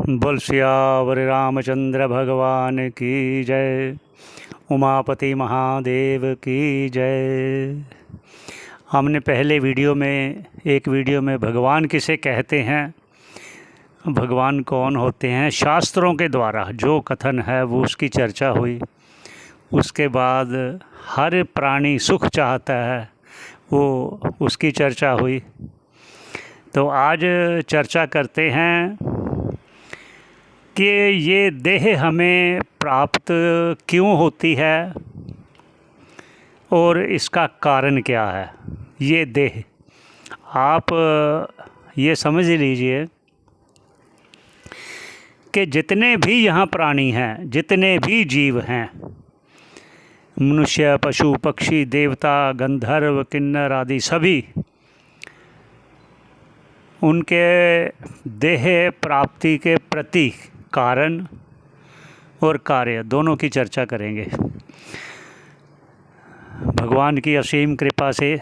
बोल सियावर रामचंद्र भगवान की जय। उमापति महादेव की जय। हमने पहले एक वीडियो में भगवान किसे कहते हैं, भगवान कौन होते हैं, शास्त्रों के द्वारा जो कथन है वो उसकी चर्चा हुई। उसके बाद हर प्राणी सुख चाहता है, वो उसकी चर्चा हुई। तो आज चर्चा करते हैं कि ये देह हमें प्राप्त क्यों होती है और इसका कारण क्या है। ये देह आप ये समझ लीजिए कि जितने भी यहाँ प्राणी हैं, जितने भी जीव हैं, मनुष्य, पशु, पक्षी, देवता, गंधर्व, किन्नर आदि सभी, उनके देह प्राप्ति के प्रति कारण और कार्य दोनों की चर्चा करेंगे। भगवान की असीम कृपा से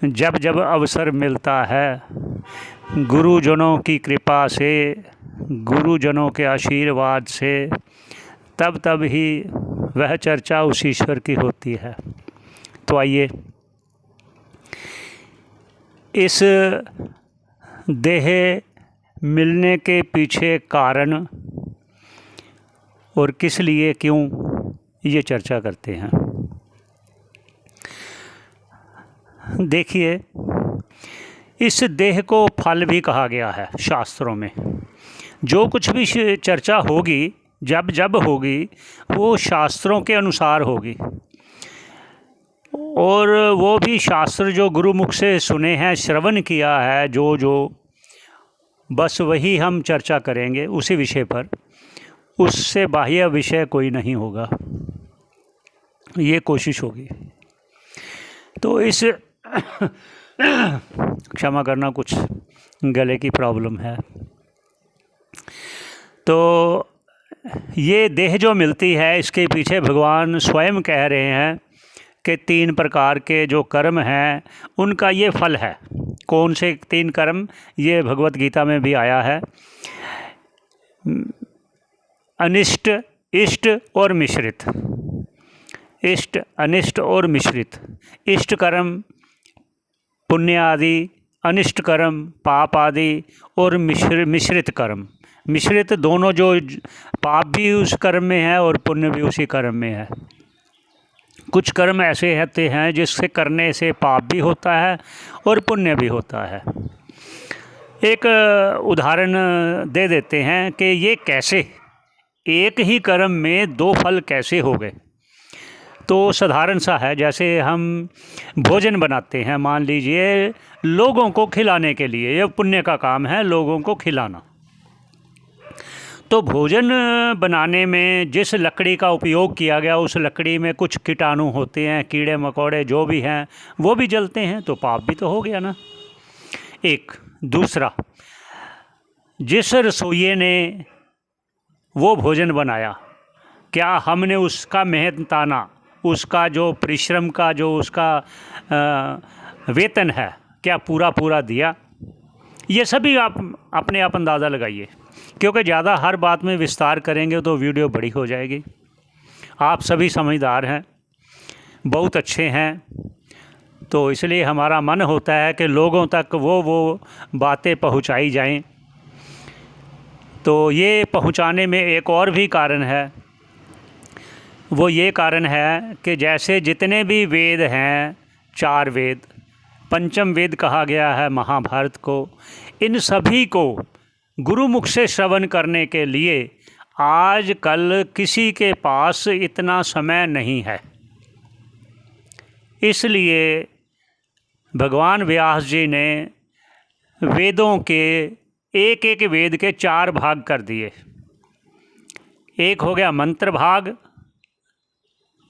जब जब अवसर मिलता है, गुरुजनों की कृपा से, गुरुजनों के आशीर्वाद से, तब तब ही वह चर्चा उस ईश्वर की होती है। तो आइए इस देह मिलने के पीछे कारण और किस लिए, क्यों, ये चर्चा करते हैं। देखिए, इस देह को फल भी कहा गया है शास्त्रों में। जो कुछ भी चर्चा होगी, जब जब होगी, वो शास्त्रों के अनुसार होगी, और वो भी शास्त्र जो गुरुमुख से सुने हैं, श्रवण किया है, जो बस वही हम चर्चा करेंगे उसी विषय पर। उससे बाह्य विषय कोई नहीं होगा, ये कोशिश होगी। तो इस क्षमा करना, कुछ गले की प्रॉब्लम है। तो ये देह जो मिलती है, इसके पीछे भगवान स्वयं कह रहे हैं कि 3 प्रकार के जो कर्म हैं उनका ये फल है। कौन से 3 कर्म, ये भगवत गीता में भी आया है। अनिष्ट, इष्ट और मिश्रित। इष्ट, अनिष्ट और मिश्रित। इष्ट कर्म पुण्य आदि, अनिष्ट कर्म पाप आदि, और मिश्रित कर्म। मिश्रित दोनों, जो पाप भी उस कर्म में है और पुण्य भी उसी कर्म में है। कुछ कर्म ऐसे होते हैं जिससे करने से पाप भी होता है और पुण्य भी होता है। एक उदाहरण दे देते हैं कि ये कैसे, एक ही कर्म में 2 फल कैसे हो गए। तो साधारण सा है, जैसे हम भोजन बनाते हैं, मान लीजिए लोगों को खिलाने के लिए, यह पुण्य का काम है लोगों को खिलाना। तो भोजन बनाने में जिस लकड़ी का उपयोग किया गया, उस लकड़ी में कुछ कीटाणु होते हैं, कीड़े मकोड़े जो भी हैं, वो भी जलते हैं, तो पाप भी तो हो गया ना। एक दूसरा, जिस रसोइये ने वो भोजन बनाया, क्या हमने उसका मेहनताना, उसका जो परिश्रम का जो उसका वेतन है, क्या पूरा दिया? ये सभी आप अपने आप अंदाज़ा लगाइए, क्योंकि ज़्यादा हर बात में विस्तार करेंगे तो वीडियो बड़ी हो जाएगी। आप सभी समझदार हैं, बहुत अच्छे हैं, तो इसलिए हमारा मन होता है कि लोगों तक वो बातें पहुंचाई जाएं। तो ये पहुंचाने में एक और भी कारण है। वो ये कारण है कि जैसे जितने भी वेद हैं, 4 वेद, पंचम वेद कहा गया है महाभारत को, इन सभी को गुरुमुख से श्रवण करने के लिए आजकल किसी के पास इतना समय नहीं है। इसलिए भगवान व्यास जी ने वेदों के एक वेद के 4 भाग कर दिए। एक हो गया मंत्र भाग,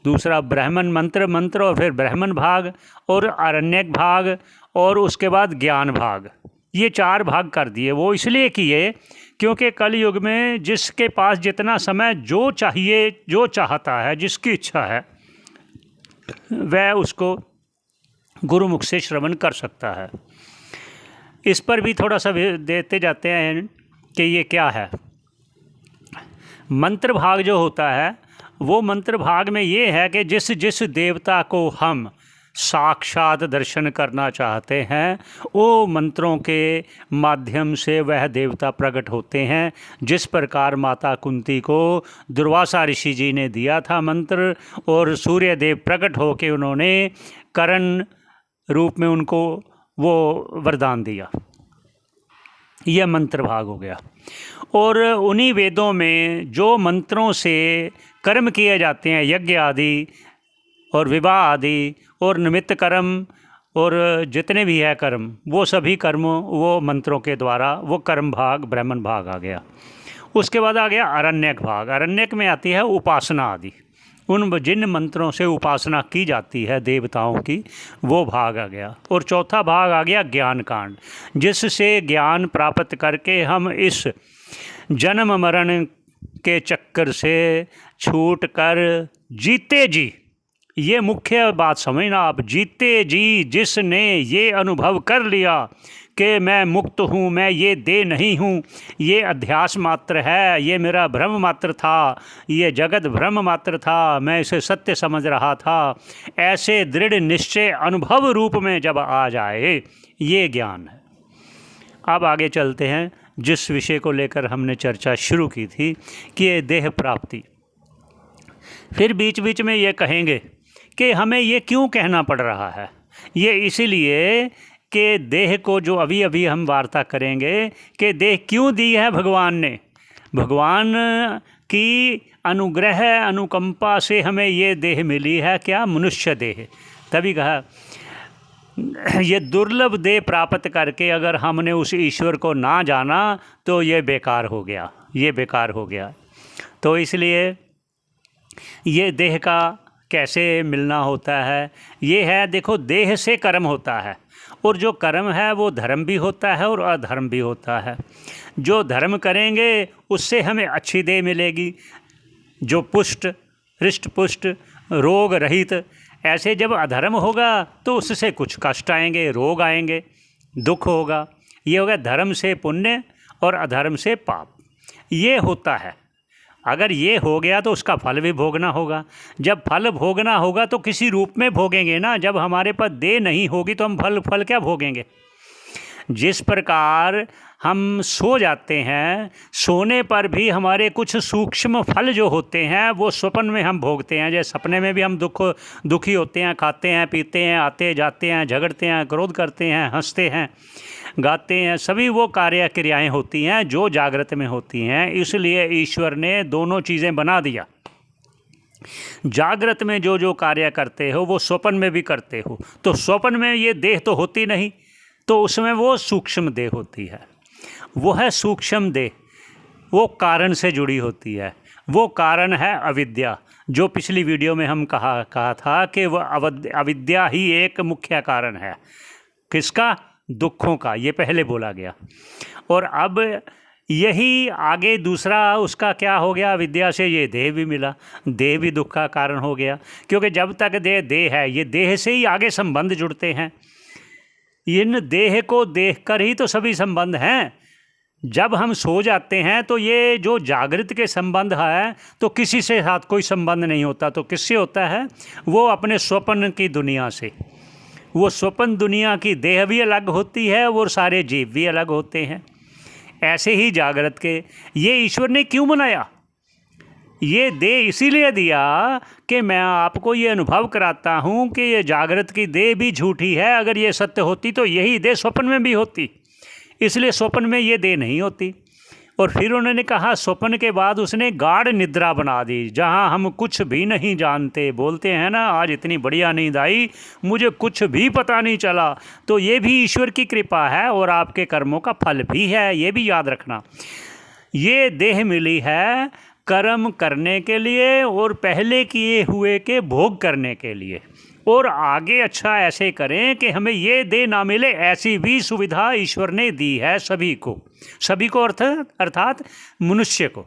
दूसरा ब्राह्मण मंत्र और फिर ब्राह्मण भाग, और आरण्यक भाग, और उसके बाद ज्ञान भाग। ये 4 भाग कर दिए। वो इसलिए किए क्योंकि कलयुग में जिसके पास जितना समय जो चाहिए, जो चाहता है, जिसकी इच्छा है, वह उसको गुरुमुख से श्रवण कर सकता है। इस पर भी थोड़ा सा देते जाते हैं कि ये क्या है। मंत्र भाग जो होता है वो मंत्र भाग में ये है कि जिस जिस देवता को हम साक्षात दर्शन करना चाहते हैं वो मंत्रों के माध्यम से वह देवता प्रकट होते हैं। जिस प्रकार माता कुंती को दुर्वासा ऋषि जी ने दिया था मंत्र और सूर्य देव प्रकट होकर उन्होंने करण रूप में उनको वो वरदान दिया। यह मंत्र भाग हो गया। और उन्हीं वेदों में जो मंत्रों से कर्म किए जाते हैं, यज्ञ आदि और विवाह आदि और निमित्त कर्म और जितने भी है कर्म, वो सभी कर्म वो मंत्रों के द्वारा, वो कर्म भाग ब्राह्मण भाग आ गया। उसके बाद आ गया अरण्यक भाग। अरण्यक में आती है उपासना आदि, उन जिन मंत्रों से उपासना की जाती है देवताओं की, वो भाग आ गया। और चौथा भाग आ गया ज्ञान कांड, जिससे ज्ञान प्राप्त करके हम इस जन्म मरण के चक्कर से छूट कर जीते जी, ये मुख्य बात समझना आप, जीते जी जिसने ये अनुभव कर लिया कि मैं मुक्त हूँ, मैं ये देह नहीं हूँ, ये अध्यास मात्र है, ये मेरा भ्रम मात्र था, ये जगत भ्रम मात्र था, मैं इसे सत्य समझ रहा था, ऐसे दृढ़ निश्चय अनुभव रूप में जब आ जाए, ये ज्ञान है। अब आगे चलते हैं जिस विषय को लेकर हमने चर्चा शुरू की थी कि ये देह प्राप्ति। फिर बीच बीच में ये कहेंगे कि हमें ये क्यों कहना पड़ रहा है। ये इसीलिए कि देह को, जो अभी अभी हम वार्ता करेंगे कि देह क्यों दी है भगवान ने, भगवान की अनुग्रह अनुकंपा से हमें ये देह मिली है। क्या? मनुष्य देह। तभी कहा ये दुर्लभ देह प्राप्त करके अगर हमने उस ईश्वर को ना जाना तो ये बेकार हो गया, ये बेकार हो गया। तो इसलिए ये देह का कैसे मिलना होता है, ये है, देखो, देह से कर्म होता है और जो कर्म है वो धर्म भी होता है और अधर्म भी होता है। जो धर्म करेंगे उससे हमें अच्छी देह मिलेगी, जो पुष्ट हृष्ट पुष्ट रोग रहित। ऐसे जब अधर्म होगा तो उससे कुछ कष्ट आएंगे, रोग आएंगे, दुख होगा। ये होगा धर्म से पुण्य और अधर्म से पाप, ये होता है। अगर ये हो गया तो उसका फल भी भोगना होगा। जब फल भोगना होगा तो किसी रूप में भोगेंगे ना। जब हमारे पास देह नहीं होगी तो हम फल क्या भोगेंगे। जिस प्रकार हम सो जाते हैं, सोने पर भी हमारे कुछ सूक्ष्म फल जो होते हैं वो स्वप्न में हम भोगते हैं। जैसे सपने में भी हम दुखी होते हैं, खाते हैं, पीते हैं, आते जाते हैं, झगड़ते हैं, क्रोध करते हैं, हंसते हैं, गाते हैं, सभी वो कार्य क्रियाएँ होती हैं जो जागृत में होती हैं। इसलिए ईश्वर ने दोनों चीज़ें बना दिया। जागृत में जो जो कार्य करते हो वो स्वप्न में भी करते हो। तो स्वप्न में ये देह तो होती नहीं, तो उसमें वो सूक्ष्म देह होती है। वो है सूक्ष्म देह, वो कारण से जुड़ी होती है। वो कारण है अविद्या, जो पिछली वीडियो में हम कहा था कि वह अविद्या ही एक मुख्य कारण है। किसका? दुखों का। ये पहले बोला गया। और अब यही आगे दूसरा उसका क्या हो गया, विद्या से ये देह भी मिला। देह भी दुख का कारण हो गया, क्योंकि जब तक देह है, ये देह से ही आगे संबंध जुड़ते हैं। इन देह को देखकर ही तो सभी संबंध हैं। जब हम सो जाते हैं तो ये जो जागृत के संबंध है तो किसी से साथ कोई संबंध नहीं होता। तो किससे होता है? वो अपने स्वप्न की दुनिया से। वो स्वप्न दुनिया की देह भी अलग होती है और सारे जीव भी अलग होते हैं। ऐसे ही जागृत के ये ईश्वर ने क्यों बनाया? ये देह इसीलिए दिया कि मैं आपको ये अनुभव कराता हूँ कि ये जागृत की देह भी झूठी है। अगर ये सत्य होती तो यही देह स्वप्न में भी होती, इसलिए स्वप्न में ये देह नहीं होती। और फिर उन्होंने कहा स्वप्न के बाद उसने गाढ़ निद्रा बना दी, जहाँ हम कुछ भी नहीं जानते। बोलते हैं ना, आज इतनी बढ़िया नींद आई, मुझे कुछ भी पता नहीं चला। तो ये भी ईश्वर की कृपा है और आपके कर्मों का फल भी है, ये भी याद रखना। ये देह मिली है कर्म करने के लिए और पहले किए हुए के भोग करने के लिए। और आगे अच्छा ऐसे करें कि हमें ये देह ना मिले, ऐसी भी सुविधा ईश्वर ने दी है सभी को। सभी को अर्थात मनुष्य को,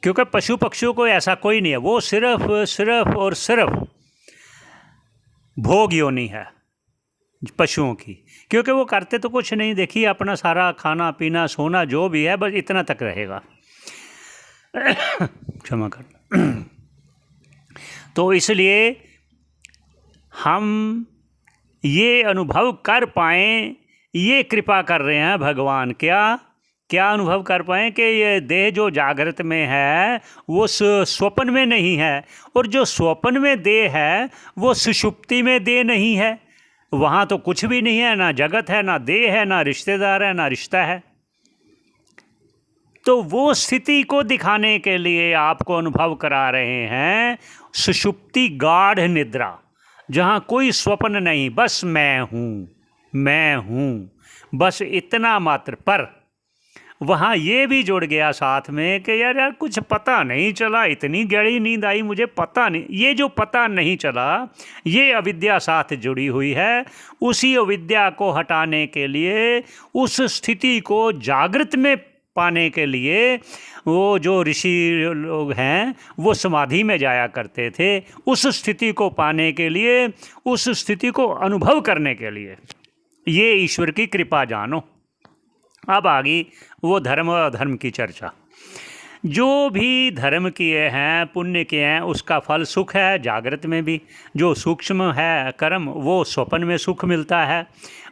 क्योंकि पशु पक्षियों को ऐसा कोई नहीं है। वो सिर्फ और सिर्फ भोग योनि है पशुओं की, क्योंकि वो करते तो कुछ नहीं, देखिए अपना सारा खाना पीना सोना जो भी है बस इतना तक रहेगा। क्षमा कर। तो इसलिए हम ये अनुभव कर पाएँ, ये कृपा कर रहे हैं भगवान। क्या क्या अनुभव कर पाएँ कि ये देह जो जागृत में है वो स्वप्न में नहीं है, और जो स्वप्न में देह है वो सुषुप्ति में देह नहीं है। वहाँ तो कुछ भी नहीं है, ना जगत है, ना देह है, ना रिश्तेदार है, ना रिश्ता है। तो वो स्थिति को दिखाने के लिए आपको अनुभव करा रहे हैं सुषुप्ति गाढ़ निद्रा, जहाँ कोई स्वप्न नहीं, बस मैं हूँ, बस इतना मात्र। पर वहाँ ये भी जुड़ गया साथ में कि यार कुछ पता नहीं चला, इतनी गहरी नींद आई मुझे पता नहीं। ये जो पता नहीं चला ये अविद्या साथ जुड़ी हुई है। उसी अविद्या को हटाने के लिए, उस स्थिति को जागृत में पाने के लिए वो जो ऋषि लोग हैं वो समाधि में जाया करते थे। उस स्थिति को पाने के लिए, उस स्थिति को अनुभव करने के लिए ये ईश्वर की कृपा जानो। अब आगे वो धर्म और अधर्म की चर्चा। जो भी धर्म किए हैं, पुण्य किए हैं, उसका फल सुख है जागृत में भी। जो सूक्ष्म है कर्म वो स्वप्न में सुख मिलता है।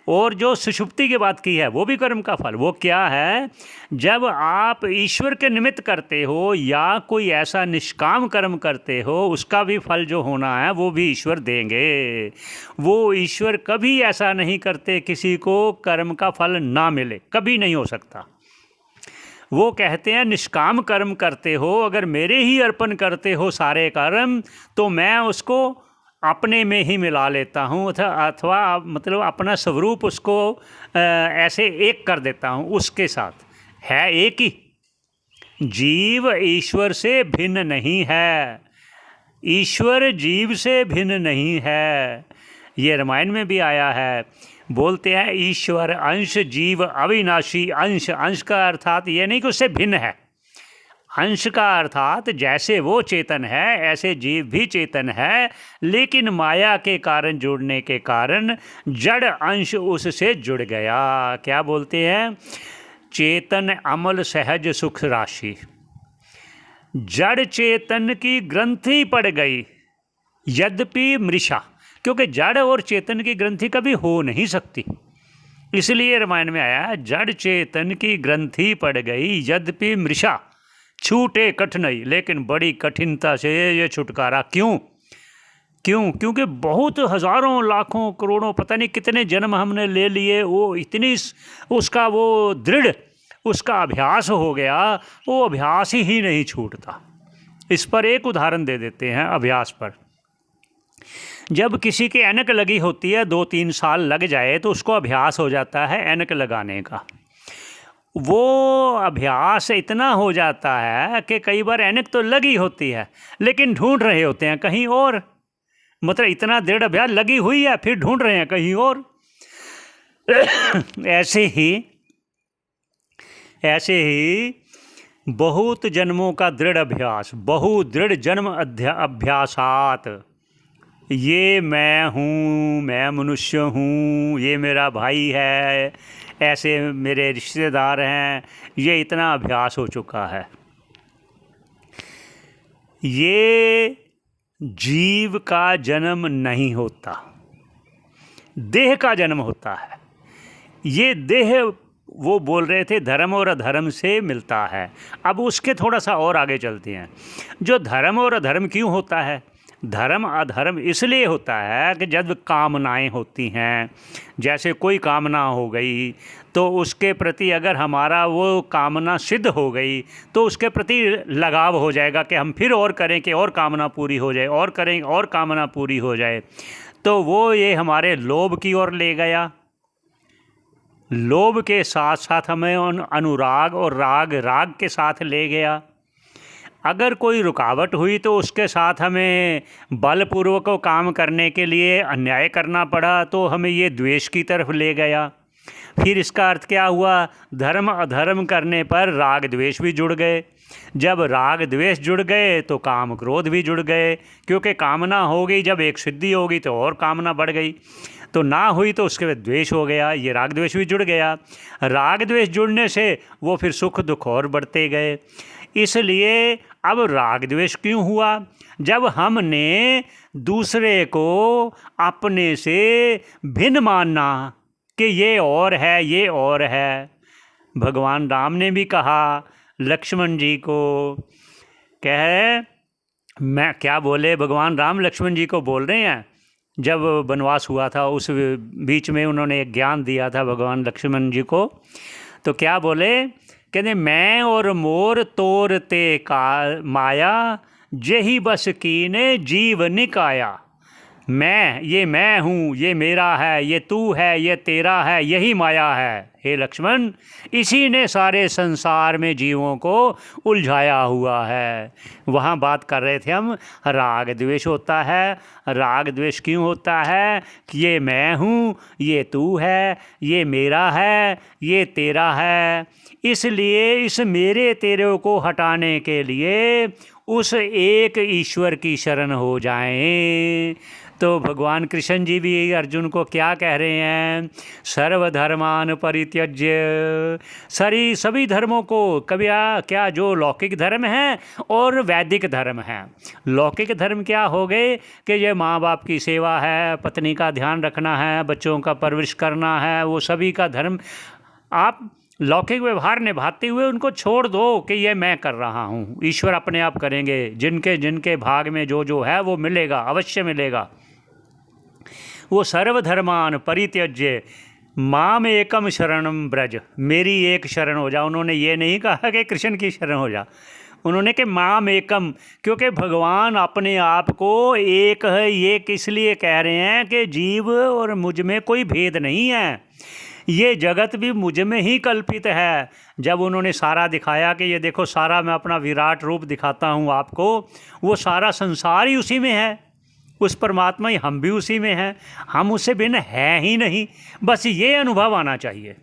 और जो सुषुप्ति की बात की है वो भी कर्म का फल। वो क्या है? जब आप ईश्वर के निमित्त करते हो या कोई ऐसा निष्काम कर्म करते हो, उसका भी फल जो होना है वो भी ईश्वर देंगे। वो ईश्वर कभी ऐसा नहीं करते किसी को कर्म का फल ना मिले, कभी नहीं हो सकता। वो कहते हैं निष्काम कर्म करते हो, अगर मेरे ही अर्पण करते हो सारे कर्म, तो मैं उसको अपने में ही मिला लेता हूँ, अथवा मतलब अपना स्वरूप उसको ऐसे एक कर देता हूँ उसके साथ। है एक ही। जीव ईश्वर से भिन्न नहीं है, ईश्वर जीव से भिन्न नहीं है। ये रामायण में भी आया है। बोलते हैं ईश्वर अंश जीव अविनाशी अंश। अंश का अर्थात ये नहीं कि उससे भिन्न है, अंश का अर्थात जैसे वो चेतन है ऐसे जीव भी चेतन है, लेकिन माया के कारण, जुड़ने के कारण जड़ अंश उससे जुड़ गया। क्या बोलते हैं? चेतन अमल सहज सुख राशि। जड़ चेतन की ग्रंथि पड़ गई यद्यपि मृषा, क्योंकि जड़ और चेतन की ग्रंथि कभी हो नहीं सकती। इसलिए रामायण में आया जड़ चेतन की ग्रंथि पड़ गई यद्यपि मृषा, छूटे कठिनाई, लेकिन बड़ी कठिनता से ये छुटकारा। क्यों? क्योंकि बहुत हज़ारों लाखों करोड़ों पता नहीं कितने जन्म हमने ले लिए, वो इतनी उसका वो दृढ़ उसका अभ्यास हो गया, वो अभ्यास ही नहीं छूटता। इस पर एक उदाहरण दे देते हैं अभ्यास पर। जब किसी के ऐनक लगी होती है, 2-3 साल लग जाए तो उसको अभ्यास हो जाता है ऐनक लगाने का। वो अभ्यास इतना हो जाता है कि कई बार ऐनक तो लगी होती है लेकिन ढूंढ रहे होते हैं कहीं और। मतलब इतना दृढ़ अभ्यास, लगी हुई है फिर ढूंढ रहे हैं कहीं और। ऐसे ही बहुत जन्मों का दृढ़ अभ्यास, बहुदृढ़ जन्म अभ्यासात, ये मैं हूँ, मैं मनुष्य हूँ, ये मेरा भाई है, ऐसे मेरे रिश्तेदार हैं, ये इतना अभ्यास हो चुका है। ये जीव का जन्म नहीं होता, देह का जन्म होता है। ये देह, वो बोल रहे थे धर्म और अधर्म से मिलता है। अब उसके थोड़ा सा और आगे चलते हैं। जो धर्म और अधर्म क्यों होता है? धर्म अधर्म इसलिए होता है कि जब कामनाएं होती हैं, जैसे कोई कामना हो गई तो उसके प्रति अगर हमारा वो कामना सिद्ध हो गई तो उसके प्रति लगाव हो जाएगा कि हम फिर और करें कि और कामना पूरी हो जाए, और करें और कामना पूरी हो जाए। तो वो ये हमारे लोभ की ओर ले गया। लोभ के साथ साथ हमें अनुराग और राग के साथ ले गया। अगर कोई रुकावट हुई तो उसके साथ हमें बलपूर्वक काम करने के लिए अन्याय करना पड़ा, तो हमें ये द्वेष की तरफ ले गया। फिर इसका अर्थ क्या हुआ? धर्म अधर्म करने पर राग द्वेष भी जुड़ गए। जब राग द्वेष जुड़ गए तो काम क्रोध भी जुड़ गए, क्योंकि कामना हो गई, जब एक सिद्धि होगी तो और कामना बढ़ गई। तो ना हुई तो उसके बाद द्वेष हो गया, ये राग द्वेष भी जुड़ गया। राग द्वेष जुड़ने से वो फिर सुख दुख और बढ़ते गए। इसलिए अब राग द्वेष क्यों हुआ? जब हमने दूसरे को अपने से भिन्न मानना कि ये और है, ये और है। भगवान राम ने भी कहा लक्ष्मण जी को, कहे मैं क्या बोले, भगवान राम लक्ष्मण जी को बोल रहे हैं, जब वनवास हुआ था उस बीच में उन्होंने एक ज्ञान दिया था भगवान लक्ष्मण जी को। तो क्या बोले, कहते मैं और मोर तोर ते का माया, जेही बस कीने जीव निकाया। मैं हूँ, ये मेरा है, ये तू है, ये तेरा है, यही माया है। हे लक्ष्मण, इसी ने सारे संसार में जीवों को उलझाया हुआ है। वहाँ बात कर रहे थे हम, राग द्वेष होता है। राग द्वेष क्यों होता है? कि ये मैं हूँ, ये तू है, ये मेरा है, ये तेरा है। इसलिए इस मेरे तेरे को हटाने के लिए उस एक ईश्वर की शरण हो जाएं। तो भगवान कृष्ण जी भी अर्जुन को क्या कह रहे हैं? सर्वधर्मान परित्यज्य, सभी धर्मों को, क्या जो लौकिक धर्म है और वैदिक धर्म है। लौकिक धर्म क्या हो गए कि ये माँ बाप की सेवा है, पत्नी का ध्यान रखना है, बच्चों का परवरिश करना है, वो सभी का धर्म आप लौकिक व्यवहार निभाते हुए उनको छोड़ दो कि ये मैं कर रहा हूँ, ईश्वर अपने आप करेंगे, जिनके जिनके भाग में जो जो है वो मिलेगा, अवश्य मिलेगा। वो सर्वधर्मान परित्यज्य माम एकम शरणम ब्रज, मेरी एक शरण हो जा। उन्होंने ये नहीं कहा कि कृष्ण की शरण हो जा, उन्होंने कि माम एकम, क्योंकि भगवान अपने आप को एक है, ये किस लिए कह रहे हैं कि जीव और मुझ में कोई भेद नहीं है, ये जगत भी मुझ में ही कल्पित है। जब उन्होंने सारा दिखाया कि ये देखो सारा मैं अपना विराट रूप दिखाता हूँ आपको, वो सारा संसार ही उसी में है, उस परमात्मा ही, हम भी उसी में हैं, हम उससे भिन्न है ही नहीं। बस ये अनुभव आना चाहिए।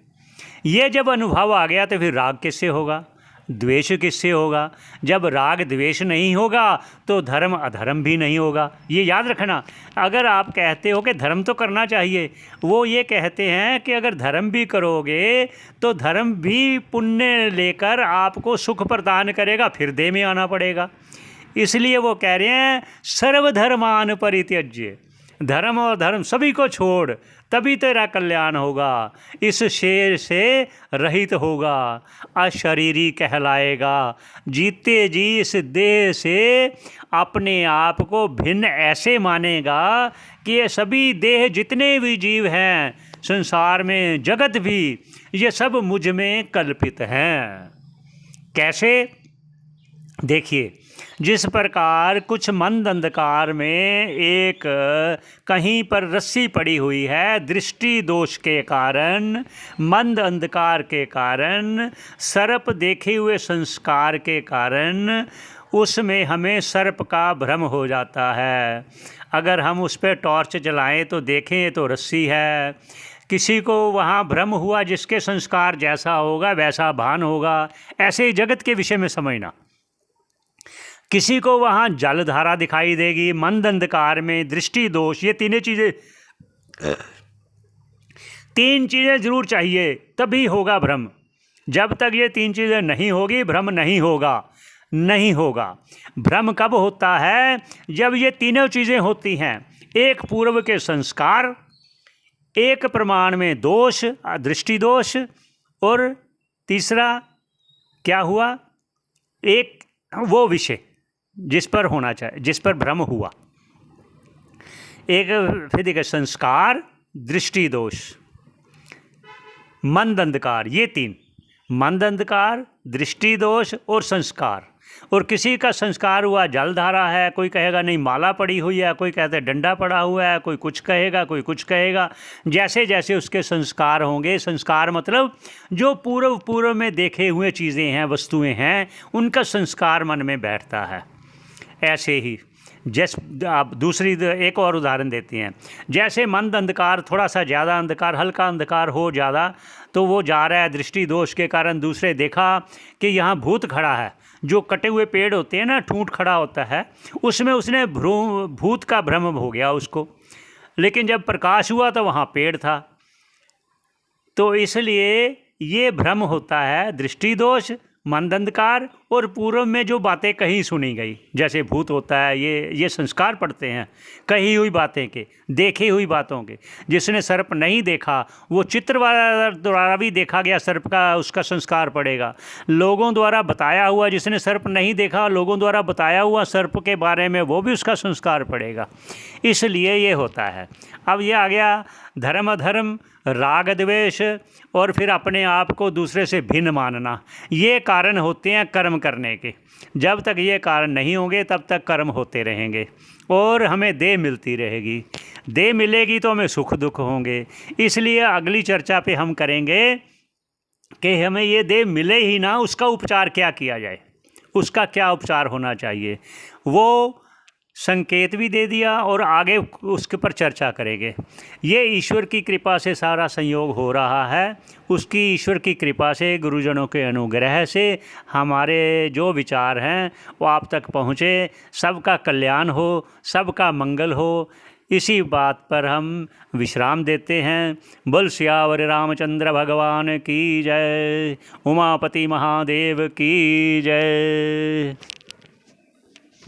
ये जब अनुभव आ गया तो फिर राग किससे होगा, द्वेष किससे होगा? जब राग द्वेष नहीं होगा तो धर्म अधर्म भी नहीं होगा। ये याद रखना। अगर आप कहते हो कि धर्म तो करना चाहिए, वो ये कहते हैं कि अगर धर्म भी करोगे तो धर्म भी पुण्य लेकर आपको सुख प्रदान करेगा, फिर देह में आना पड़ेगा। इसलिए वो कह रहे हैं सर्वधर्मान परित्यज्य, धर्म और धर्म सभी को छोड़, तभी तेरा कल्याण होगा। इस शेर से रहित होगा, अशरीरी कहलाएगा। जीते जी इस देह से अपने आप को भिन्न ऐसे मानेगा कि ये सभी देह, जितने भी जीव हैं संसार में, जगत भी, ये सब मुझ में कल्पित हैं। कैसे? देखिए, जिस प्रकार कुछ मंद अंधकार में एक कहीं पर रस्सी पड़ी हुई है, दृष्टि दोष के कारण, मंद अंधकार के कारण, सर्प देखे हुए संस्कार के कारण उसमें हमें सर्प का भ्रम हो जाता है। अगर हम उस पर टॉर्च जलाएं तो देखें तो रस्सी है। किसी को वहाँ भ्रम हुआ, जिसके संस्कार जैसा होगा वैसा भान होगा। ऐसे ही जगत के विषय में समझना। किसी को वहाँ जलधारा दिखाई देगी, मंद अंधकार में दृष्टि दोष, ये तीन चीज़ें जरूर चाहिए, तभी होगा भ्रम। जब तक ये तीन चीज़ें नहीं होगी भ्रम नहीं होगा। भ्रम कब होता है? जब ये तीनों चीज़ें होती हैं। एक पूर्व के संस्कार, एक प्रमाण में दोष, दृष्टि दोष, और तीसरा क्या हुआ? एक वो विषय जिस पर होना चाहिए, जिस पर भ्रम हुआ। एक फिर देखिए, संस्कार, दृष्टि दोष, मंद अंधकार, ये तीन, मंद अंधकार, दृष्टि दोष और संस्कार। और किसी का संस्कार हुआ जलधारा है, कोई कहेगा नहीं माला पड़ी हुई है, कोई कहते डंडा पड़ा हुआ है, कोई कुछ कहेगा, कोई कुछ कहेगा। जैसे जैसे उसके संस्कार होंगे, संस्कार मतलब जो पूर्व में देखे हुए चीज़ें हैं, वस्तुएं हैं, उनका संस्कार मन में बैठता है। ऐसे ही जैसे आप दूसरी एक और उदाहरण देते हैं। जैसे मंद अंधकार, थोड़ा सा ज़्यादा अंधकार, हल्का अंधकार हो ज़्यादा, तो वो जा रहा है दृष्टि दोष के कारण। दूसरे देखा कि यहाँ भूत खड़ा है, जो कटे हुए पेड़ होते हैं ना, ठूंठ खड़ा होता है, उसमें उसने भूत का भ्रम हो गया उसको। लेकिन जब प्रकाश हुआ तो वहाँ पेड़ था। तो इसलिए ये भ्रम होता है, दृष्टि दोष, मंदंधकार और पूर्व में जो बातें कहीं सुनी गई, जैसे भूत होता है, ये संस्कार पड़ते हैं कही हुई बातें के, देखी हुई बातों के। जिसने सर्प नहीं देखा वो चित्र द्वारा भी देखा गया सर्प का, उसका संस्कार पड़ेगा। लोगों द्वारा बताया हुआ, जिसने सर्प नहीं देखा लोगों द्वारा बताया हुआ सर्प के बारे में, वो भी उसका संस्कार पड़ेगा। इसलिए ये होता है। अब ये आ गया धर्म अधर्म, राग द्वेष, और फिर अपने आप को दूसरे से भिन्न मानना। ये कारण होते हैं कर्म करने के। जब तक ये कारण नहीं होंगे तब तक कर्म होते रहेंगे और हमें देह मिलती रहेगी। देह मिलेगी तो हमें सुख दुख होंगे। इसलिए अगली चर्चा पे हम करेंगे कि हमें ये देह मिले ही ना, उसका उपचार क्या किया जाए, उसका क्या उपचार होना चाहिए, वो संकेत भी दे दिया और आगे उसके पर चर्चा करेंगे। ये ईश्वर की कृपा से सारा संयोग हो रहा है। उसकी ईश्वर की कृपा से, गुरुजनों के अनुग्रह से हमारे जो विचार हैं वो आप तक पहुँचे, सबका कल्याण हो, सबका मंगल हो। इसी बात पर हम विश्राम देते हैं। बोल सियावर रामचंद्र भगवान की जय, उमापति महादेव की जय।